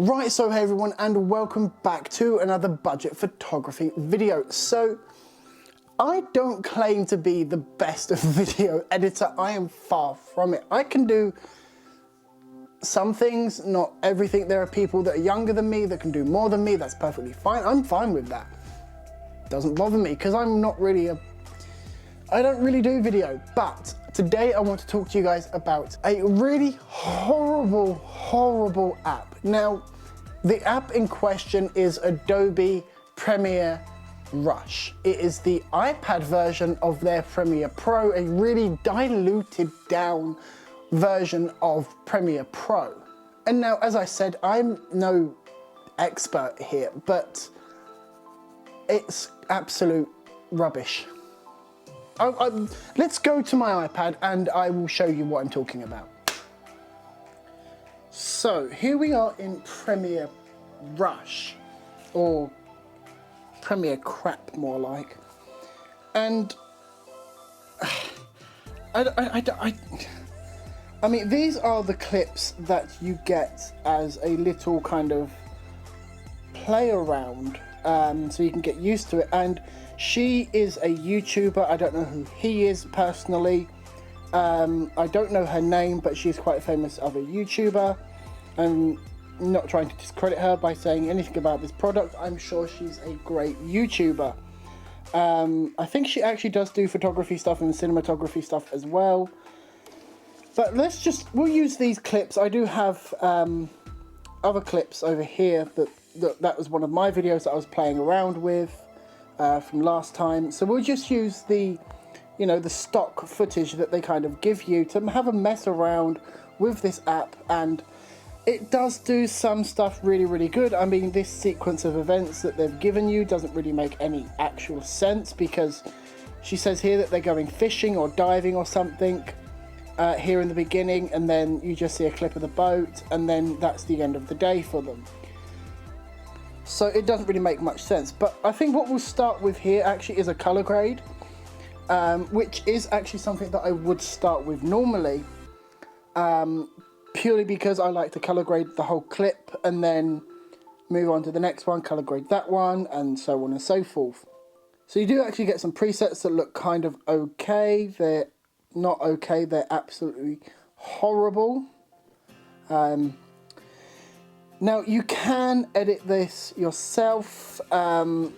Right, so hey everyone, and welcome back to another budget photography video. So, I don't claim to be the best video editor. I am far from it. I can do some things, not everything. There are people that are younger than me that can do more than me. That's perfectly fine. I'm fine with that. Doesn't bother me because I'm not really I don't really do video. But today I want to talk to you guys about a really horrible app. Now, the app in question is Adobe Premiere Rush. It is the iPad version of their Premiere Pro, a really diluted down version of Premiere Pro. And now, as I said, I'm no expert here, but it's absolute rubbish. Let's go to my iPad and I will show you what I'm talking about. So here we are in Premiere Rush, or Premiere Crap more like, and I mean, these are the clips that you get as a little kind of play around, so you can get used to it. And she is a YouTuber. I don't know who he is personally. I don't know her name, but she's quite a famous other YouTuber. I'm not trying to discredit her by saying anything about this product. I'm sure she's a great YouTuber. I think she actually does do photography stuff and cinematography stuff as well. But we'll use these clips. I do have other clips over here that was one of my videos that I was playing around with from last time. So we'll just use the stock footage that they kind of give you to have a mess around with this app, and it does do some stuff really good. I mean, this sequence of events that they've given you doesn't really make any actual sense, because she says here that they're going fishing or diving or something here in the beginning, and then you just see a clip of the boat, and then that's the end of the day for them. So it doesn't really make much sense. But I think what we'll start with here actually is a color grade, which is actually something that I would start with normally, purely because I like to color grade the whole clip and then move on to the next one, color grade that one, and so on and so forth. So you do actually get some presets that look kind of okay. They're not okay, they're absolutely horrible. Now, you can edit this yourself, and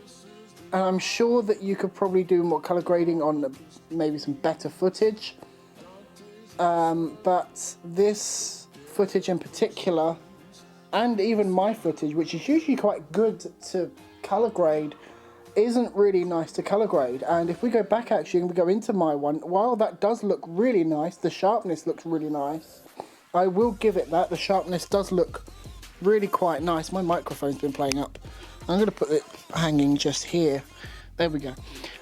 I'm sure that you could probably do more color grading on maybe some better footage. But this footage in particular, and even my footage, which is usually quite good to color grade, isn't really nice to color grade. And if we go back actually and we go into my one, while that does look really nice, the sharpness looks really nice. I will give it that. The sharpness does look really quite nice. My microphone's been playing up. I'm going to put it hanging just here. There we go.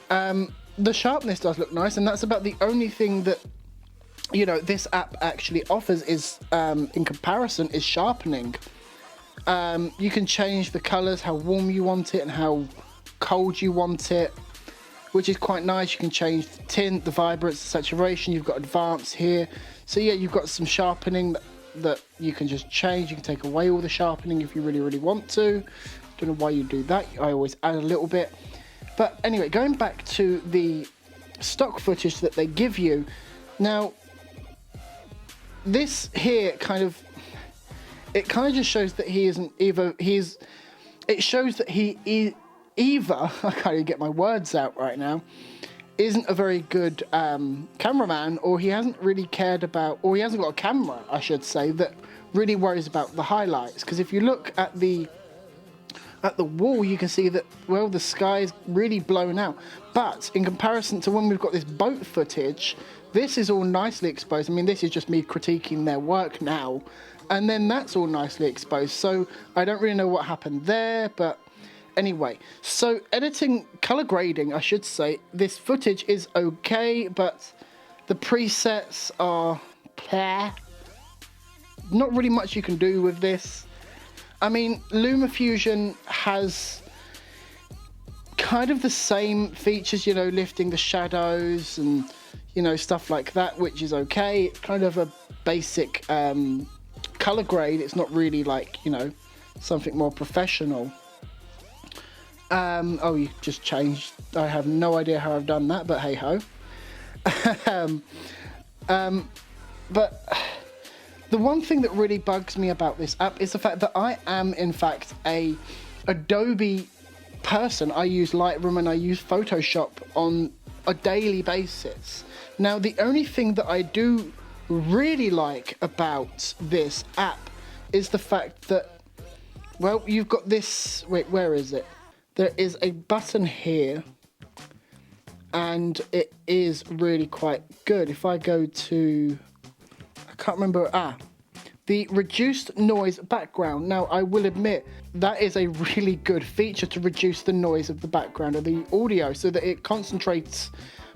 The sharpness does look nice, and that's about the only thing that this app actually offers is, in comparison, is sharpening. You can change the colors, how warm you want it and how cold you want it, which is quite nice. You can change the tint, the vibrance, the saturation. You've got advanced here. So yeah, you've got some sharpening that you can just change. You can take away all the sharpening if you really want to. Don't know why you do that. I always add a little bit. But anyway, going back to the stock footage that they give you. Now, this here kind of just shows that he isn't either. It shows that he either I can't even get my words out right now, isn't a very good cameraman, or he hasn't really cared about, or he hasn't got a camera, I should say, that really worries about the highlights. Because if you look at the wall, you can see that, well, the sky is really blown out. But in comparison to when we've got this boat footage, this is all nicely exposed. I mean, this is just me critiquing their work now. And then that's all nicely exposed. So I don't really know what happened there, but anyway. So editing, color grading, I should say, this footage is okay, but the presets are not really much you can do with this. I mean, LumaFusion has kind of the same features, lifting the shadows and stuff like that, which is okay. It's kind of a basic color grade. It's not really like, something more professional. Oh, you just changed. I have no idea how I've done that, but hey ho. But the one thing that really bugs me about this app is the fact that I am, in fact, a Adobe person. I use Lightroom and I use Photoshop on a daily basis. Now, the only thing that I do really like about this app is the fact that, well, you've got this, wait, where is it? There is a button here, and it is really quite good. If I go to, I can't remember, the reduced noise background. Now, I will admit that is a really good feature to reduce the noise of the background of the audio so that it concentrates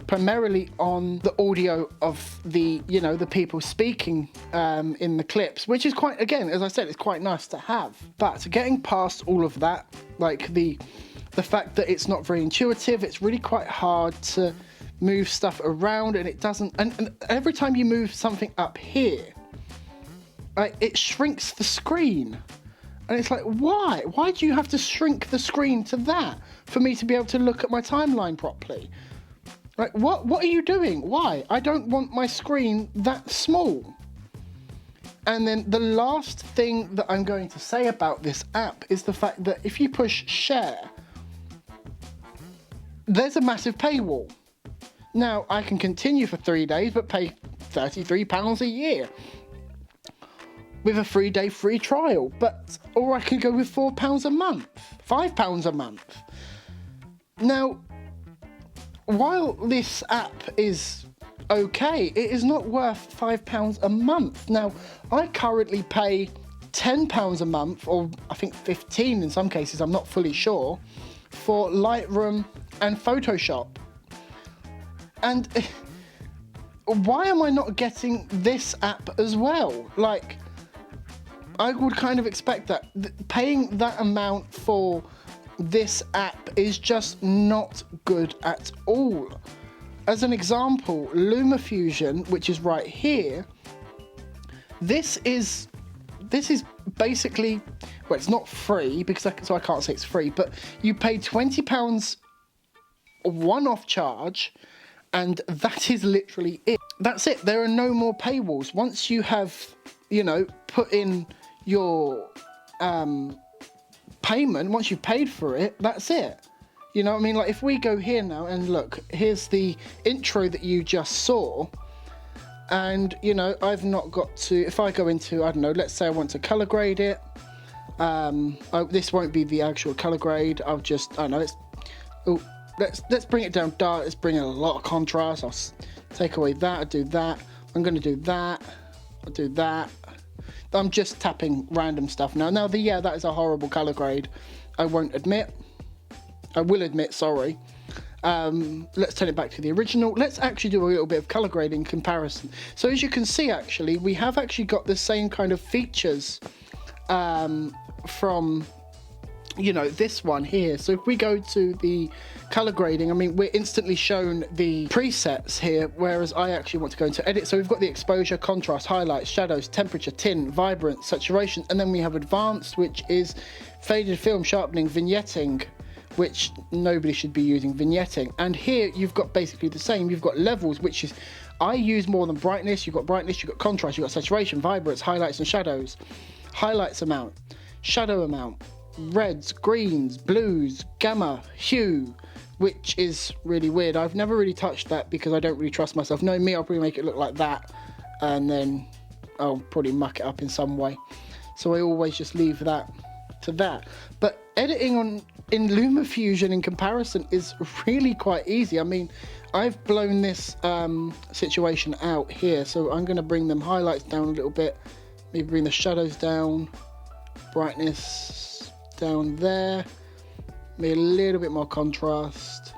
primarily on the audio of the, you know, the people speaking in the clips, which is quite, again, as I said, it's quite nice to have. But getting past all of that, like the fact that it's not very intuitive, it's really quite hard to move stuff around, and it doesn't, and every time you move something up here, it shrinks the screen. And it's like, why? Why do you have to shrink the screen to that for me to be able to look at my timeline properly? Like, what are you doing? Why? I don't want my screen that small. And then the last thing that I'm going to say about this app is the fact that if you push share, there's a massive paywall. Now, I can continue for 3 days, but pay £33 a year with a 3-day free trial. Or I could go with £4 a month, £5 a month. Now, while this app is okay, it is not worth £5 a month. Now, I currently pay £10 a month, or I think 15 in some cases, I'm not fully sure, for Lightroom and Photoshop. And why am I not getting this app as well? Like, I would kind of expect that. Paying that amount for this app is just not good at all. As an example, LumaFusion, which is right here, this is basically, well, it's not free because so I can't say it's free, but you pay £20 one-off charge, and that is literally it. That's it. There are no more paywalls. Once you have, you know, put in your payment, once you've paid for it, that's it. You know what I mean? Like, if we go here now and look, here's the intro that you just saw, and, you know, I've not got to, if I go into, I don't know, let's say I want to color grade it, this won't be the actual color grade, I'll just, I don't know, let's bring it down dark, let's bring in a lot of contrast, I'll take away that, I'll do that, I'm going to do that, I'll do that. I'm just tapping random stuff now. Now, yeah, that is a horrible color grade, I won't admit. I will admit, sorry. Let's turn it back to the original. Let's actually do a little bit of color grading comparison. So as you can see, actually, we have actually got the same kind of features from, you know, this one here. So if we go to the color grading, I mean, we're instantly shown the presets here, whereas I actually want to go into edit. So we've got the exposure, contrast, highlights, shadows, temperature, tint, vibrance, saturation, and then we have advanced, which is faded film, sharpening, vignetting, which nobody should be using vignetting. And here you've got basically the same. You've got levels, which is, I use more than brightness. You've got brightness, you've got contrast, you've got saturation, vibrance, highlights and shadows, highlights amount, shadow amount, reds, greens, blues, gamma, hue, which is really weird. I've never really touched that because I don't really trust myself. Knowing me, I'll probably make it look like that, and then I'll probably muck it up in some way. So I always just leave that to that. But editing in LumaFusion in comparison is really quite easy. I mean, I've blown this situation out here, so I'm going to bring them highlights down a little bit, maybe bring the shadows down, brightness down there, maybe a little bit more contrast.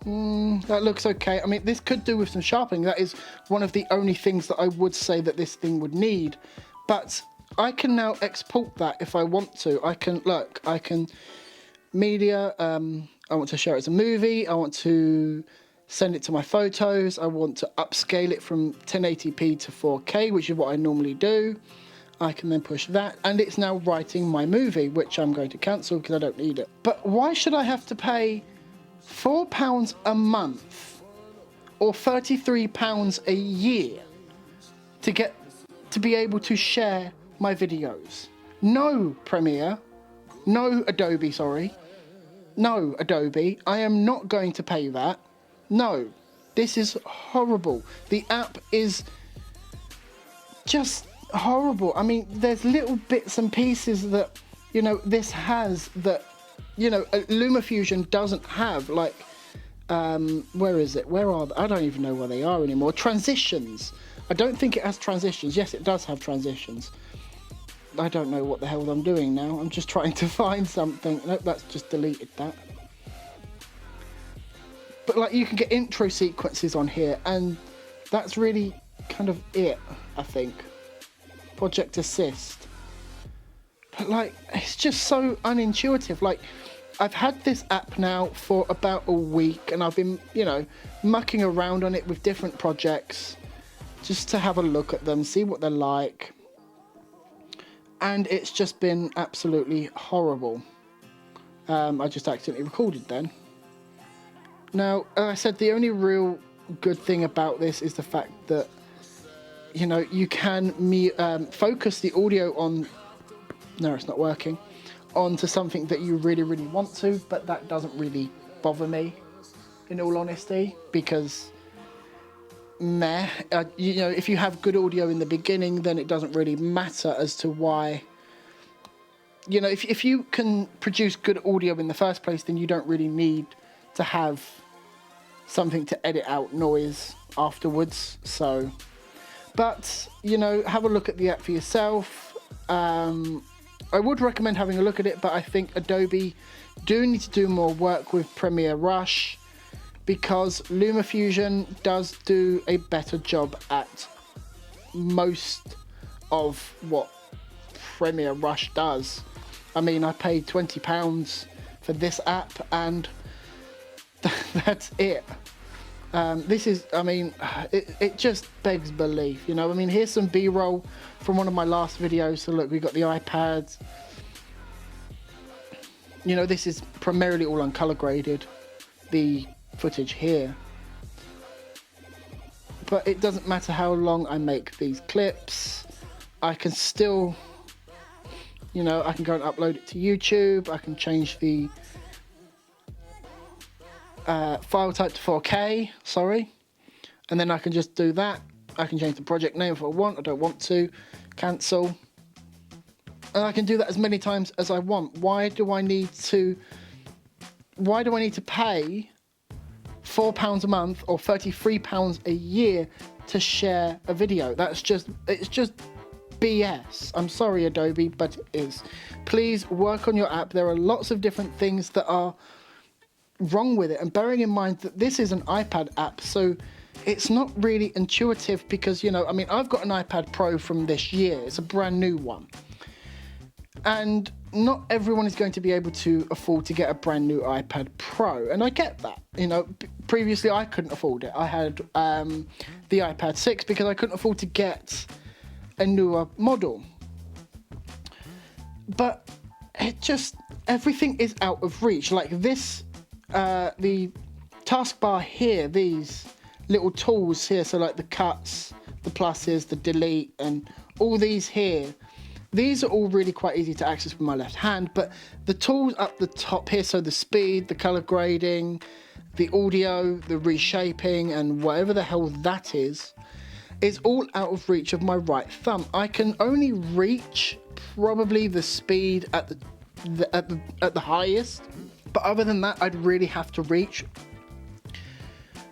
That looks okay. I mean, this could do with some sharpening. That is one of the only things that I would say that this thing would need, but I can now export that if I want to. I can, look, I can media, I want to share it as a movie, I want to send it to my photos, I want to upscale it from 1080p to 4K, which is what I normally do. I can then push that, and it's now writing my movie, which I'm going to cancel because I don't need it. But why should I have to pay £4 a month or £33 a year to be able to share my videos? No, Premiere. No, Adobe, sorry. No, Adobe. I am not going to pay that. No. This is horrible. The app is just horrible. I mean, there's little bits and pieces that, you know, this has that, you know, LumaFusion doesn't have. Like, where is it? Where are they? I don't even know where they are anymore. Transitions. I don't think it has transitions. Yes, it does have transitions. I don't know what the hell I'm doing now. I'm just trying to find something. Nope, that's just deleted that. But like, you can get intro sequences on here, and that's really kind of it, I think. Project Assist. But like, it's just so unintuitive. Like, I've had this app now for about a week, and I've been, you know, mucking around on it with different projects just to have a look at them, see what they're like. And it's just been absolutely horrible. I just accidentally recorded then. Now, as I said, the only real good thing about this is the fact that, you know, you can focus the audio on... No, it's not working. Onto something that you really, really want to, but that doesn't really bother me, in all honesty, because, you know, if you have good audio in the beginning, then it doesn't really matter as to why... You know, if you can produce good audio in the first place, then you don't really need to have something to edit out noise afterwards. So, but, you know, have a look at the app for yourself. I would recommend having a look at it, but I think Adobe do need to do more work with Premiere Rush, because LumaFusion does do a better job at most of what Premiere Rush does. I mean, I paid £20 for this app, and that's it. This is, I mean, it just begs belief, you know. I mean, here's some B-roll from one of my last videos. So look, we've got the iPads. You know, this is primarily all uncolor graded, the footage here. But it doesn't matter how long I make these clips, I can still, you know, I can go and upload it to YouTube. I can change the file type to 4K, sorry, and then I can just do that. I can change the project name if I want. I don't want to. Cancel. And I can do that as many times as I want. Why do I need to pay £4 a month or £33 a year to share a video? It's just BS. I'm sorry, Adobe, but it is. Please work on your app. There are lots of different things that are wrong with it, and bearing in mind that this is an iPad app, so it's not really intuitive, because, you know, I mean, I've got an iPad Pro from this year. It's a brand new one, and not everyone is going to be able to afford to get a brand new iPad Pro, and I get that. You know, previously I couldn't afford it. I had the iPad 6 because I couldn't afford to get a newer model, but it just, everything is out of reach. Like this, the taskbar here, these little tools here, so like the cuts, the pluses, the delete, and all these here, these are all really quite easy to access with my left hand. But the tools up the top here, so the speed, the color grading, the audio, the reshaping, and whatever the hell that is all out of reach of my right thumb. I can only reach probably the speed at the highest, but other than that, I'd really have to reach.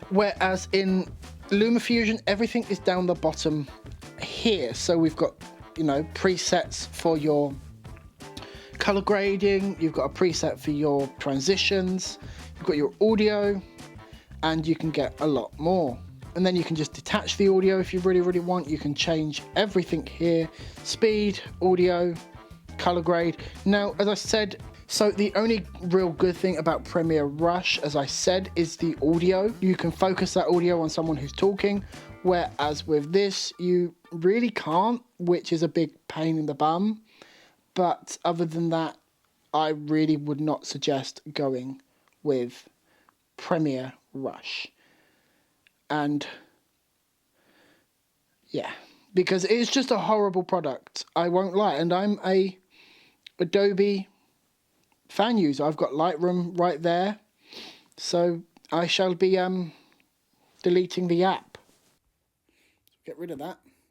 Whereas in LumaFusion, everything is down the bottom here. So we've got, you know, presets for your color grading. You've got a preset for your transitions. You've got your audio, and you can get a lot more. And then you can just detach the audio if you really, really want. You can change everything here: speed, audio, color grade. Now, as I said, so the only real good thing about Premiere Rush, as I said, is the audio. You can focus that audio on someone who's talking, Whereas with this, you really can't, which is a big pain in the bum. But other than that, I really would not suggest going with Premiere Rush. And yeah, because it's just a horrible product, I won't lie. And I'm a Adobe fan user. I've got Lightroom right there, so I shall be deleting the app. Get rid of that.